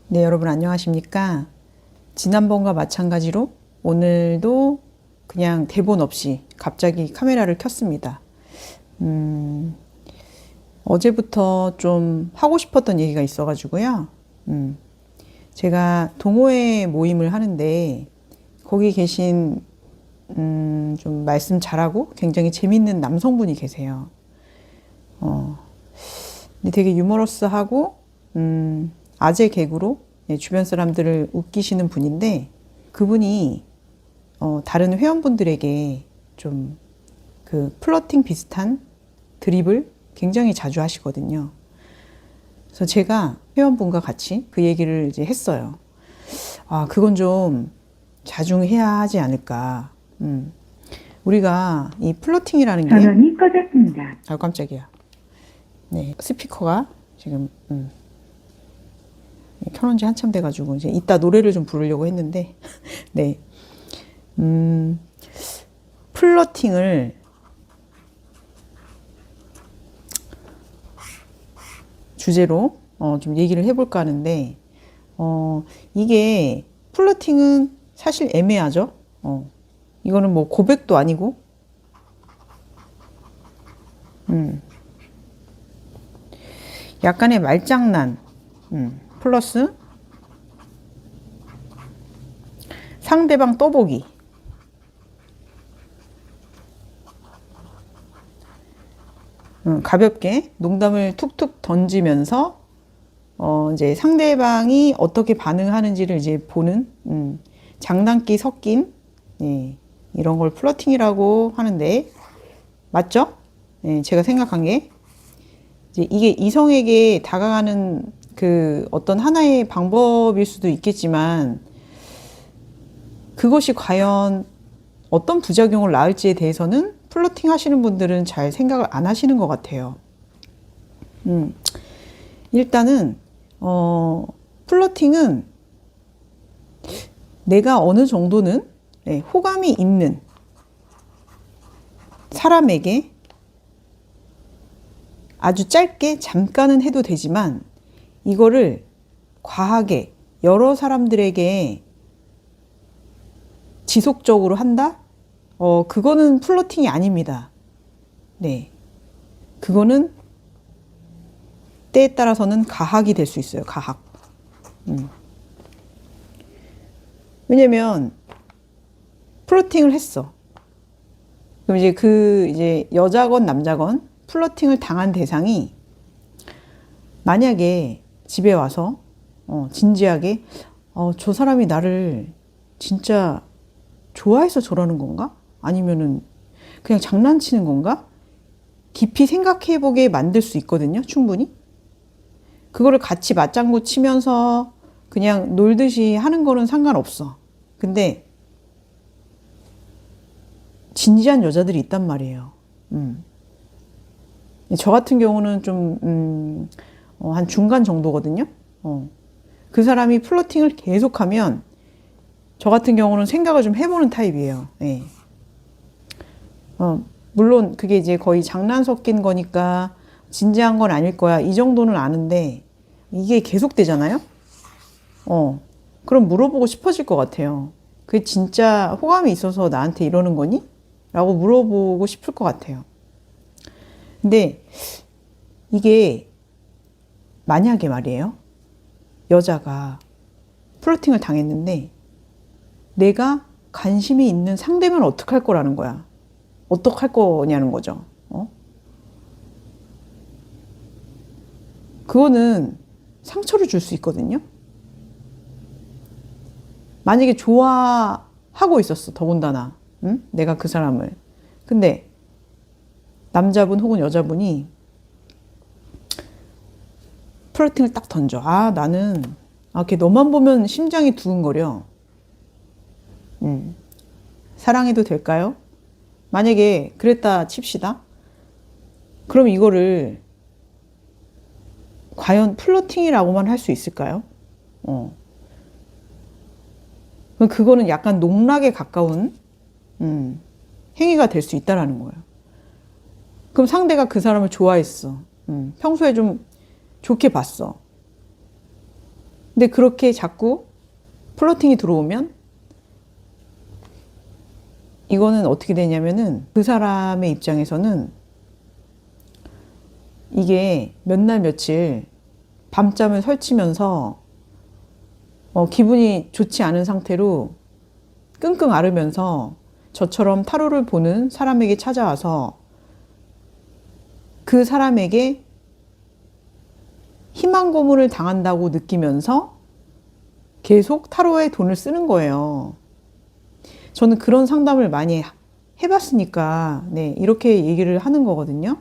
네, 여러분 안녕하십니까? 지난번과 마찬가지로 오늘도 그냥 대본 없이 갑자기 카메라를 켰습니다. 어제부터 좀 하고 싶었던 얘기가 있어가지고요. 제가 동호회 모임을 하는데 거기 계신 좀 말씀 잘하고 굉장히 재밌는 남성분이 계세요. 근데 되게 유머러스하고 아재 개그로 주변 사람들을 웃기시는 분인데 그분이 다른 회원분들에게 좀 그 플러팅 비슷한 드립을 굉장히 자주 하시거든요. 그래서 제가 회원분과 같이 그 얘기를 이제 했어요. 아, 그건 좀 자중해야 하지 않을까. 우리가 이 플러팅이라는 게 전원이 꺼졌습니다. 아, 깜짝이야. 네, 스피커가 지금 켜놓은 지 한참 돼가지고 이제 이따 노래를 좀 부르려고 했는데 네, 플러팅을 주제로 좀 얘기를 해볼까 하는데 이게 플러팅은 사실 애매하죠. 이거는 뭐 고백도 아니고 약간의 말장난 플러스 상대방 떠보기. 가볍게 농담을 툭툭 던지면서 이제 상대방이 어떻게 반응하는지를 이제 보는 장난기 섞인 예, 이런 걸 플러팅이라고 하는데 맞죠? 예, 제가 생각한 게 이제 이게 이성에게 다가가는 그 어떤 하나의 방법일 수도 있겠지만 그것이 과연 어떤 부작용을 낳을지에 대해서는 플러팅 하시는 분들은 잘 생각을 안 하시는 것 같아요. 일단은 플러팅은 내가 어느 정도는 호감이 있는 사람에게 아주 짧게 잠깐은 해도 되지만 이거를 과하게 여러 사람들에게 지속적으로 한다? 그거는 플러팅이 아닙니다. 네. 그거는 때에 따라서는 가학이 될 수 있어요. 가학. 왜냐면 플러팅을 했어. 그럼 이제 여자건 남자건 플러팅을 당한 대상이 만약에 집에 와서 진지하게 저 사람이 나를 진짜 좋아해서 저러는 건가? 아니면은 그냥 장난치는 건가? 깊이 생각해 보게 만들 수 있거든요. 충분히. 그거를 같이 맞장구 치면서 그냥 놀듯이 하는 거는 상관없어. 근데 진지한 여자들이 있단 말이에요. 저 같은 경우는 좀 한 중간 정도거든요. 그 사람이 플러팅을 계속하면 저 같은 경우는 생각을 좀 해보는 타입이에요. 네. 물론 그게 이제 거의 장난 섞인 거니까 진지한 건 아닐 거야. 이 정도는 아는데 이게 계속되잖아요. 그럼 물어보고 싶어질 것 같아요. 그게 진짜 호감이 있어서 나한테 이러는 거니? 라고 물어보고 싶을 것 같아요. 근데 이게 만약에 말이에요. 여자가 플러팅을 당했는데 내가 관심이 있는 상대면 어떡할 거라는 거야. 어떡할 거냐는 거죠. 그거는 상처를 줄 수 있거든요. 만약에 좋아하고 있었어. 더군다나. 응? 내가 그 사람을. 근데 남자분 혹은 여자분이 플러팅을 딱 던져. 나는 걔 너만 보면 심장이 두근거려. 사랑해도 될까요? 만약에 그랬다 칩시다. 그럼 이거를 과연 플러팅이라고만 할 수 있을까요? 그거는 약간 농락에 가까운 행위가 될 수 있다라는 거예요. 그럼 상대가 그 사람을 좋아했어. 평소에 좀 좋게 봤어. 근데 그렇게 자꾸 플러팅이 들어오면 이거는 어떻게 되냐면은 그 사람의 입장에서는 이게 몇 날 며칠 밤잠을 설치면서 기분이 좋지 않은 상태로 끙끙 앓으면서 저처럼 타로를 보는 사람에게 찾아와서 그 사람에게 희망 고문을 당한다고 느끼면서 계속 타로에 돈을 쓰는 거예요. 저는 그런 상담을 많이 해봤으니까 네, 이렇게 얘기를 하는 거거든요.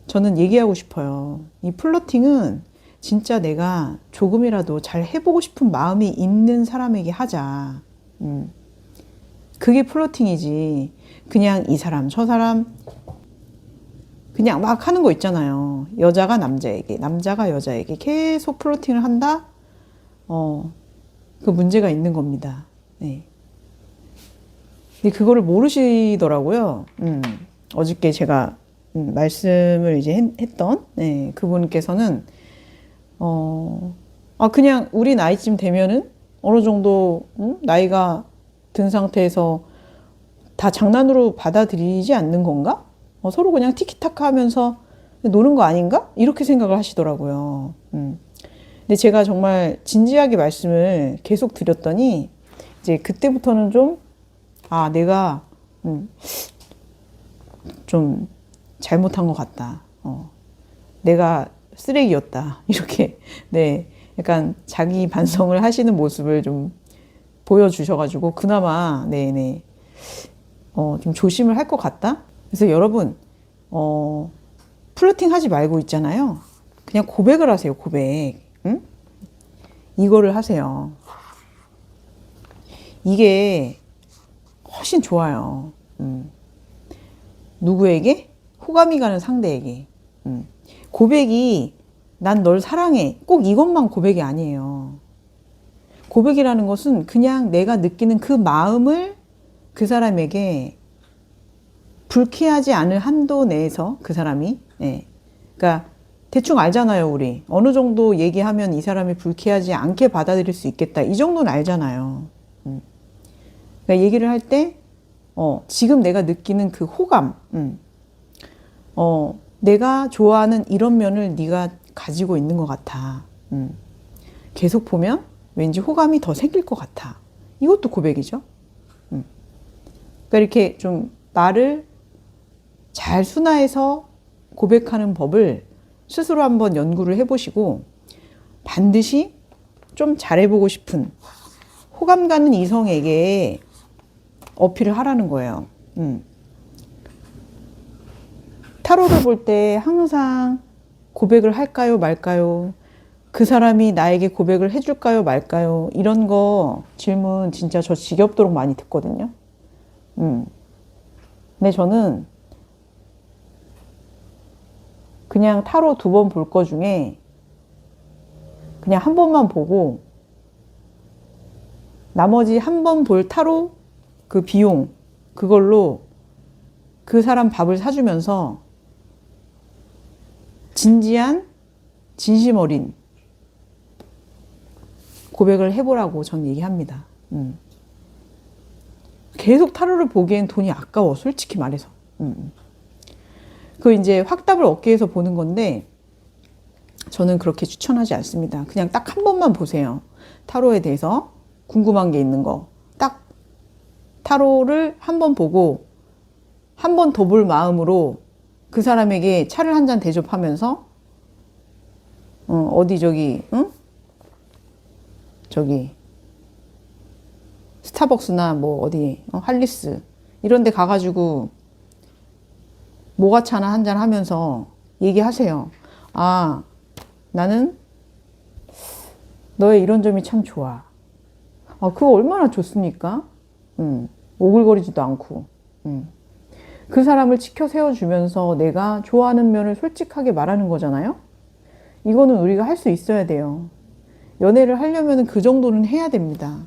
저는 얘기하고 싶어요. 이 플러팅은 진짜 내가 조금이라도 잘 해보고 싶은 마음이 있는 사람에게 하자. 그게 플러팅이지. 그냥 이 사람, 저 사람, 그냥 막 하는 거 있잖아요. 여자가 남자에게, 남자가 여자에게 계속 플러팅을 한다? 그 문제가 있는 겁니다. 네. 근데 그거를 모르시더라고요. 어저께 제가 말씀을 이제 했던 네, 그분께서는 그냥 우리 나이쯤 되면은 어느 정도 나이가 든 상태에서 다 장난으로 받아들이지 않는 건가? 서로 그냥 티키타카 하면서 노는 거 아닌가? 이렇게 생각을 하시더라고요. 근데 제가 정말 진지하게 말씀을 계속 드렸더니 이제 그때부터는 좀 내가 좀 잘못한 것 같다. 내가 쓰레기였다. 이렇게 네, 약간 자기 반성을 하시는 모습을 좀 보여주셔가지고 그나마 네네 좀 조심을 할 것 같다. 그래서 여러분 플러팅 하지 말고 있잖아요. 그냥 고백을 하세요. 고백. 응? 이거를 하세요. 이게 훨씬 좋아요. 누구에게? 호감이 가는 상대에게. 고백이 난 널 사랑해. 꼭 이것만 고백이 아니에요. 고백이라는 것은 그냥 내가 느끼는 그 마음을 그 사람에게 불쾌하지 않을 한도 내에서 그 사람이 그러니까 대충 알잖아요. 우리 어느 정도 얘기하면 이 사람이 불쾌하지 않게 받아들일 수 있겠다. 이 정도는 알잖아요. 그러니까 얘기를 할 때 지금 내가 느끼는 그 호감 내가 좋아하는 이런 면을 네가 가지고 있는 것 같아. 계속 보면 왠지 호감이 더 생길 것 같아. 이것도 고백이죠. 그러니까 이렇게 좀 말을 잘 순화해서 고백하는 법을 스스로 한번 연구를 해보시고 반드시 좀 잘해보고 싶은 호감 가는 이성에게 어필을 하라는 거예요. 타로를 볼 때 항상 고백을 할까요, 말까요? 그 사람이 나에게 고백을 해줄까요, 말까요? 이런 거 질문 진짜 저 지겹도록 많이 듣거든요. 근데 저는 그냥 타로 2번 볼 거 중에 그냥 한 번만 보고 나머지 한 번 볼 타로 그 비용 그걸로 그 사람 밥을 사주면서 진지한 진심 어린 고백을 해보라고 전 얘기합니다. 계속 타로를 보기엔 돈이 아까워, 솔직히 말해서. 그 이제 확답을 얻기 위해서 보는 건데 저는 그렇게 추천하지 않습니다. 그냥 딱 한 번만 보세요. 타로에 대해서 궁금한 게 있는 거. 딱 타로를 한 번 보고 한 번 더 볼 마음으로 그 사람에게 차를 한 잔 대접하면서 어디 저기 응? 저기 스타벅스나 뭐 어디 할리스 이런 데 가가지고 모가차나 한 잔 하면서 얘기하세요. 나는 너의 이런 점이 참 좋아. 그거 얼마나 좋습니까? 오글거리지도 않고. 그 사람을 치켜 세워주면서 내가 좋아하는 면을 솔직하게 말하는 거잖아요. 이거는 우리가 할 수 있어야 돼요. 연애를 하려면 그 정도는 해야 됩니다.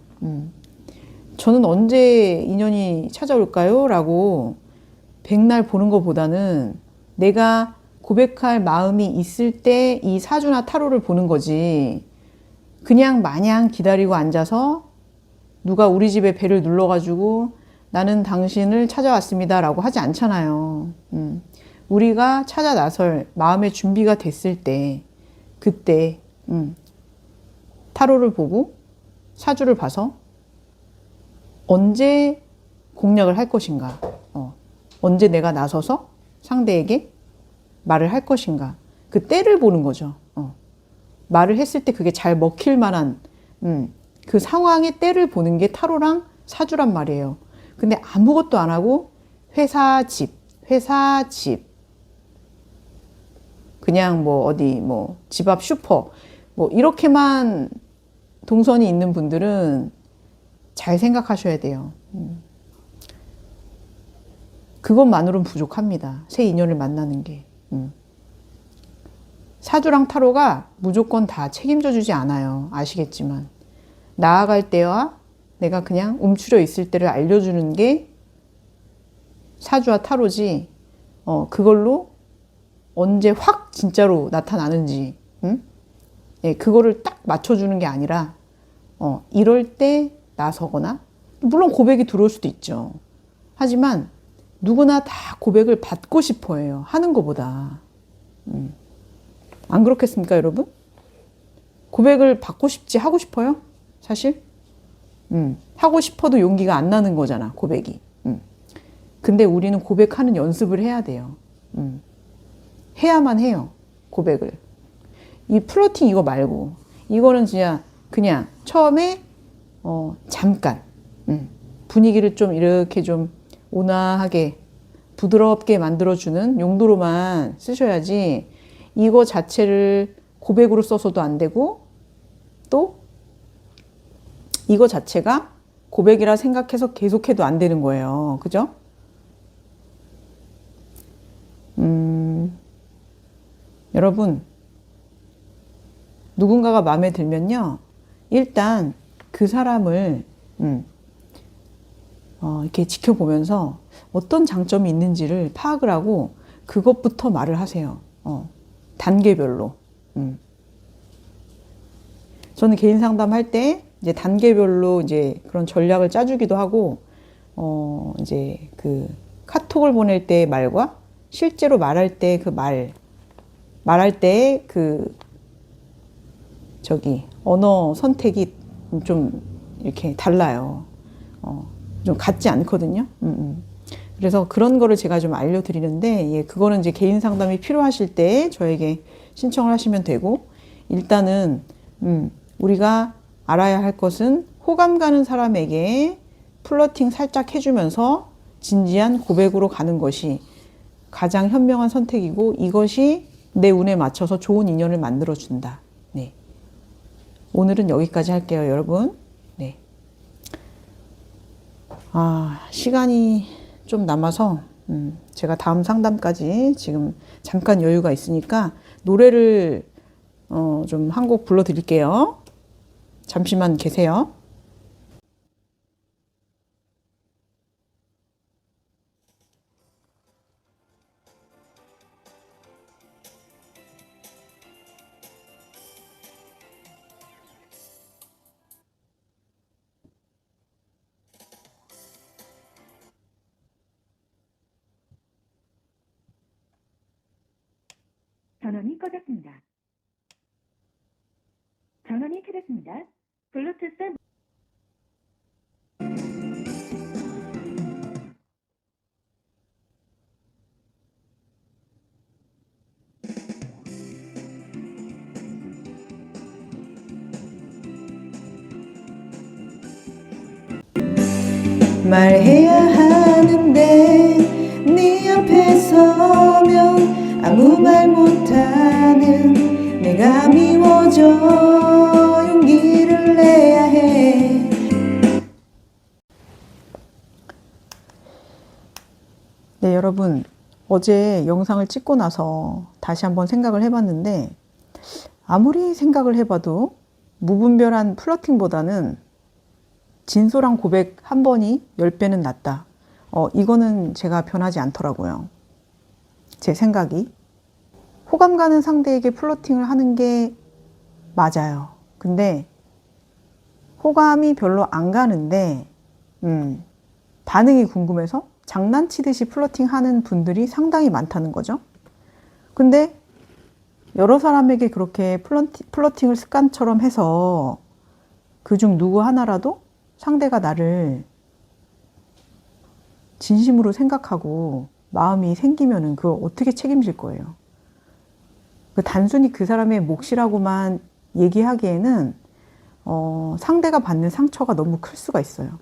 저는 언제 인연이 찾아올까요? 라고 백날 보는 것보다는 내가 고백할 마음이 있을 때 이 사주나 타로를 보는 거지. 그냥 마냥 기다리고 앉아서 누가 우리 집에 벨을 눌러가지고 나는 당신을 찾아왔습니다 라고 하지 않잖아요. 우리가 찾아 나설 마음의 준비가 됐을 때, 그때 타로를 보고 사주를 봐서 언제 공략을 할 것인가, 언제 내가 나서서 상대에게 말을 할 것인가, 그 때를 보는 거죠. 말을 했을 때 그게 잘 먹힐 만한 그 상황의 때를 보는 게 타로랑 사주란 말이에요. 근데 아무것도 안 하고 회사, 집, 회사, 집, 그냥 뭐 어디 뭐 집 앞 슈퍼 뭐 이렇게만 동선이 있는 분들은 잘 생각하셔야 돼요. 그것만으로는 부족합니다. 새 인연을 만나는 게. 사주랑 타로가 무조건 다 책임져 주지 않아요. 아시겠지만. 나아갈 때와 내가 그냥 움츠려 있을 때를 알려주는 게 사주와 타로지, 그걸로 언제 확 진짜로 나타나는지, 예, 그거를 딱 맞춰주는 게 아니라, 이럴 때 나서거나, 물론 고백이 들어올 수도 있죠. 하지만 누구나 다 고백을 받고 싶어 해요. 하는 것보다. 안 그렇겠습니까, 여러분? 고백을 받고 싶지, 하고 싶어요? 사실? 하고 싶어도 용기가 안 나는 거잖아, 고백이. 근데 우리는 고백하는 연습을 해야 돼요. 해야만 해요, 고백을. 이 플러팅 이거 말고, 이거는 진짜 그냥 처음에, 잠깐, 분위기를 좀 이렇게 좀 온화하게, 부드럽게 만들어주는 용도로만 쓰셔야지, 이거 자체를 고백으로 써서도 안 되고, 또 이거 자체가 고백이라 생각해서 계속해도 안 되는 거예요. 그죠? 여러분, 누군가가 마음에 들면요, 일단 그 사람을 이렇게 지켜보면서 어떤 장점이 있는지를 파악을 하고 그것부터 말을 하세요. 단계별로. 저는 개인 상담할 때 이제 단계별로 이제 그런 전략을 짜주기도 하고, 이제 그 카톡을 보낼 때 말과 실제로 말할 때 그 말할 때 그 언어 선택이 좀 이렇게 달라요. 좀 같지 않거든요. 그래서 그런 거를 제가 좀 알려드리는데, 예, 그거는 이제 개인 상담이 필요하실 때 저에게 신청을 하시면 되고, 일단은, 우리가 알아야 할 것은 호감 가는 사람에게 플러팅 살짝 해주면서 진지한 고백으로 가는 것이 가장 현명한 선택이고, 이것이 내 운에 맞춰서 좋은 인연을 만들어준다. 네. 오늘은 여기까지 할게요, 여러분. 네. 시간이 좀 남아서, 제가 다음 상담까지 지금 잠깐 여유가 있으니까 노래를 좀 한 곡 불러드릴게요. 잠시만 계세요. 전원이 꺼졌습니다. 전원이 켜졌습니다. 블루투스 말해야 하는데 네 앞에 서면 아무 말 못하는 내가 미워져 용기를 내야 해. 네, 여러분, 어제 영상을 찍고 나서 다시 한번 생각을 해봤는데, 아무리 생각을 해봐도 무분별한 플러팅보다는 진솔한 고백 한 번이 10배는 낫다. 이거는 제가 변하지 않더라고요. 제 생각이. 호감 가는 상대에게 플러팅을 하는 게 맞아요. 근데 호감이 별로 안 가는데 반응이 궁금해서 장난치듯이 플러팅하는 분들이 상당히 많다는 거죠. 근데 여러 사람에게 그렇게 플러팅을 습관처럼 해서 그중 누구 하나라도 상대가 나를 진심으로 생각하고 마음이 생기면은 그걸 어떻게 책임질 거예요? 단순히 그 사람의 몫이라고만 얘기하기에는 상대가 받는 상처가 너무 클 수가 있어요.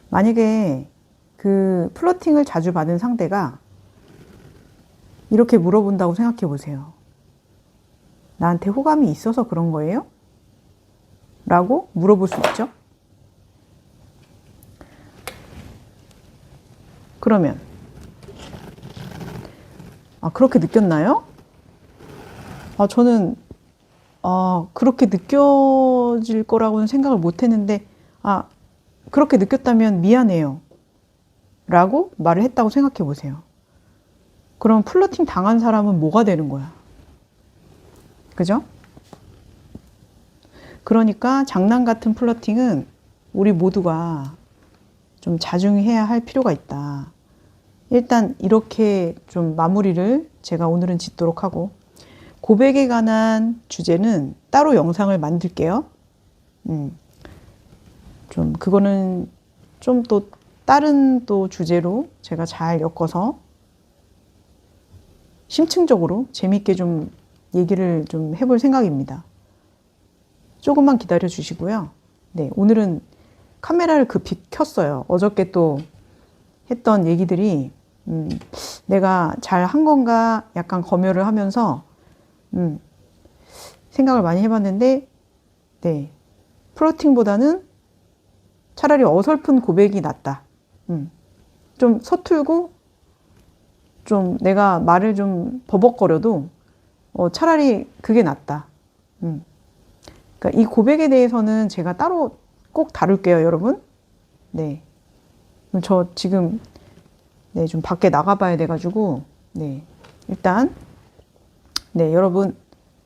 만약에 그 플러팅을 자주 받은 상대가 이렇게 물어본다고 생각해 보세요. 나한테 호감이 있어서 그런 거예요? 라고 물어볼 수 있죠. 그러면 그렇게 느꼈나요? 저는 그렇게 느껴질 거라고는 생각을 못 했는데 그렇게 느꼈다면 미안해요 라고 말을 했다고 생각해 보세요. 그럼 플러팅 당한 사람은 뭐가 되는 거야? 그죠? 그러니까 장난 같은 플러팅은 우리 모두가 좀 자중해야 할 필요가 있다. 일단 이렇게 좀 마무리를 제가 오늘은 짓도록 하고, 고백에 관한 주제는 따로 영상을 만들게요. 좀 그거는 좀 또 다른 또 주제로 제가 잘 엮어서 심층적으로 재밌게 좀 얘기를 좀 해볼 생각입니다. 조금만 기다려 주시고요. 네, 오늘은 카메라를 급히 켰어요. 어저께 또 했던 얘기들이 내가 잘 한 건가 약간 검열을 하면서 생각을 많이 해봤는데, 네, 플러팅보다는 차라리 어설픈 고백이 낫다. 좀 서툴고 좀 내가 말을 좀 버벅거려도 차라리 그게 낫다. 그러니까 이 고백에 대해서는 제가 따로 꼭 다룰게요, 여러분. 네, 저 지금 좀 밖에 나가봐야 돼가지고 일단 여러분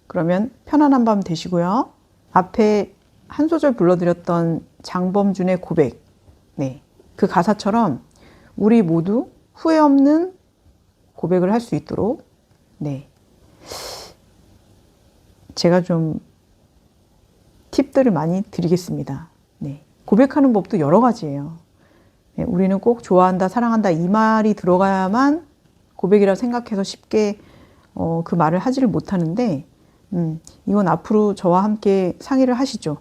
그러면 편안한 밤 되시고요. 앞에 한 소절 불러드렸던 장범준의 고백, 그 가사처럼 우리 모두 후회 없는 고백을 할 수 있도록 제가 좀 팁들을 많이 드리겠습니다. 고백하는 법도 여러 가지예요. 우리는 꼭 좋아한다, 사랑한다 이 말이 들어가야만 고백이라 생각해서 쉽게 그 말을 하지를 못하는데, 이건 앞으로 저와 함께 상의를 하시죠.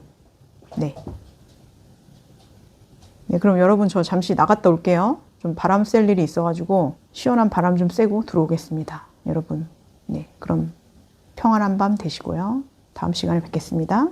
그럼 여러분 저 잠시 나갔다 올게요. 좀 바람 쐴 일이 있어가지고 시원한 바람 좀 쐬고 들어오겠습니다. 여러분, 그럼 평안한 밤 되시고요. 다음 시간에 뵙겠습니다.